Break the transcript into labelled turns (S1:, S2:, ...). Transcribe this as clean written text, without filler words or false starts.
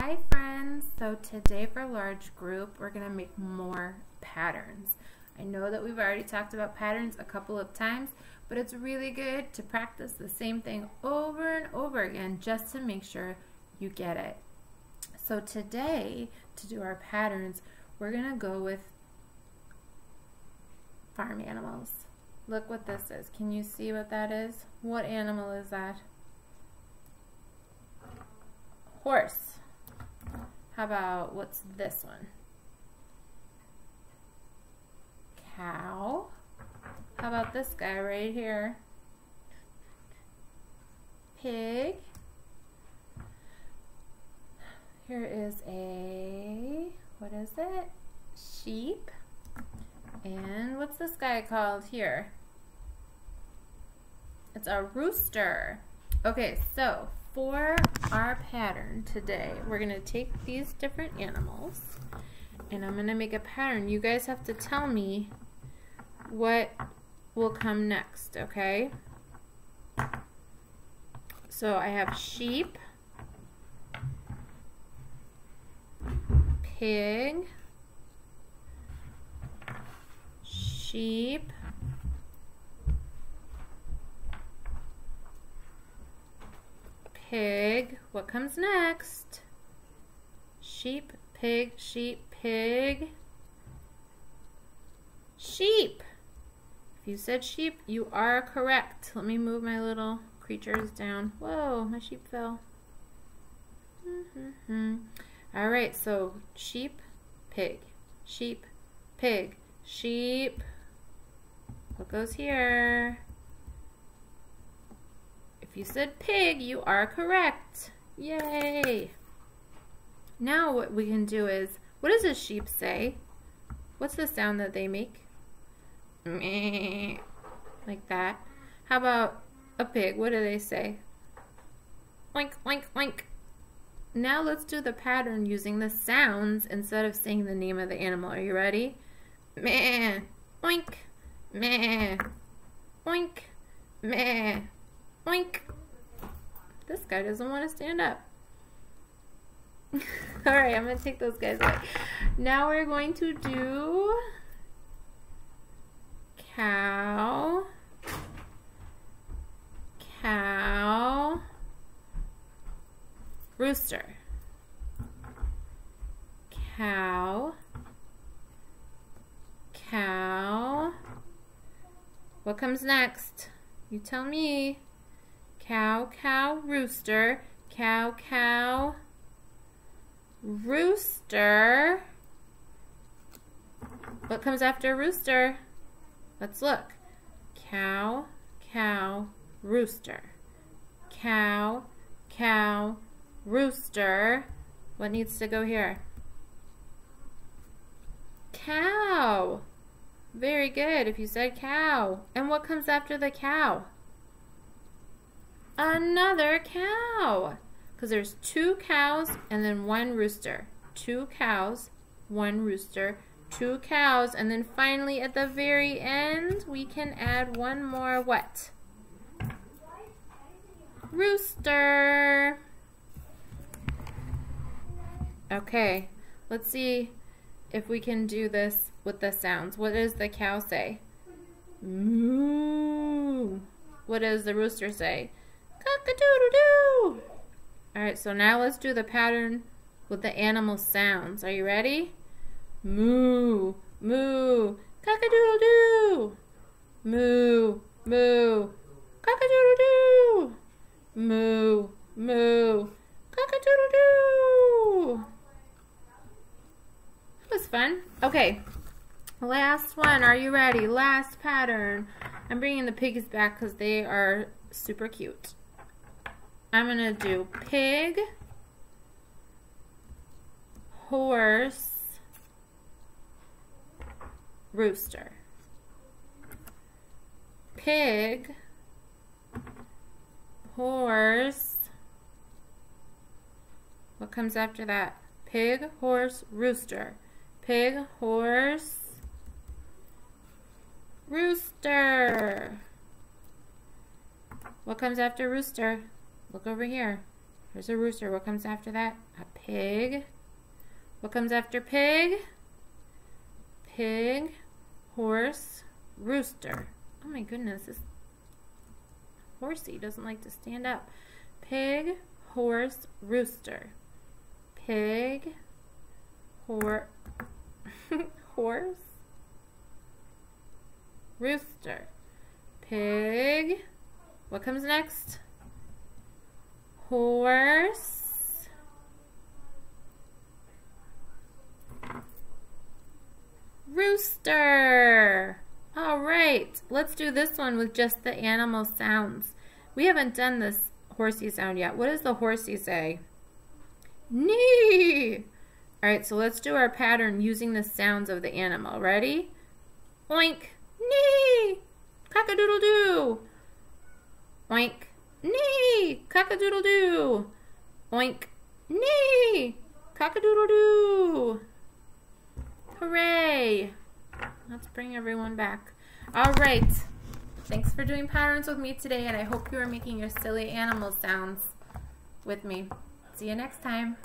S1: Hi friends! So today for large group we're going to make more patterns. I know that we've already talked about patterns a couple of times, but it's really good to practice the same thing over and over again just to make sure you get it. So today, to do our patterns, we're going to go with farm animals. Look what this is. Can you see what that is? What animal is that? Horse. How about, what's this one? Cow. How about this guy right here? Pig. Here is a, what is it? Sheep. And what's this guy called here? It's a rooster. Okay, so for our pattern today, we're going to take these different animals and I'm going to make a pattern. You guys have to tell me what will come next, okay? So I have sheep, pig, sheep, pig. What comes next? Sheep, pig, sheep, pig, sheep. If you said sheep, you are correct. Let me move my little creatures down. Whoa, my sheep fell. All right, so sheep, pig, sheep, pig, sheep. What goes here? If you said pig, you are correct. Yay! Now what we can do is, what does a sheep say? What's the sound that they make? Meh, like that. How about a pig? What do they say? Oink, oink, oink. Now let's do the pattern using the sounds instead of saying the name of the animal. Are you ready? Meh, oink, meh, oink, meh. Oink. This guy doesn't want to stand up. Alright, I'm going to take those guys away. Now we're going to do cow, cow, rooster, cow, cow. What comes next? You tell me. Cow, cow, rooster, cow, cow, rooster. What comes after rooster? Let's look. Cow, cow, rooster. Cow, cow, rooster. What needs to go here? Cow. Very good if you said cow. And what comes after the cow? Another cow, because there's two cows and then one rooster. Two cows, one rooster, two cows, and then finally at the very end we can add one more what? Rooster. Okay, let's see if we can do this with the sounds. What does the cow say? Moo. What does the rooster say? Cock-a-doodle-doo. Alright, so now let's do the pattern with the animal sounds. Are you ready? Moo, moo, cock-a-doodle-doo. Moo, moo, cock-a-doodle-doo. Moo, moo, cock-a-doodle-doo. That was fun. Okay, last one. Are you ready? Last pattern. I'm bringing the pigs back because they are super cute. I'm going to do pig, horse, rooster. Pig, horse. What comes after that? Pig, horse, rooster. Pig, horse, rooster. What comes after rooster? Look over here. There's a rooster. What comes after that? A pig. What comes after pig? Pig, horse, rooster. Oh my goodness, this horsey doesn't like to stand up. Pig, horse, rooster. Pig, horse, rooster. Pig. What comes next? Horse. Rooster. All right, let's do this one with just the animal sounds. We haven't done this horsey sound yet. What does the horsey say? Nee. All right, so let's do our pattern using the sounds of the animal. Ready? Oink, nee, cock-a-doodle-doo. Oink, nee, cock-a-doodle-doo. Oink, nee, cock-a-doodle-doo. Hooray! Let's bring everyone back. All right. Thanks for doing patterns with me today, and I hope you are making your silly animal sounds with me. See you next time.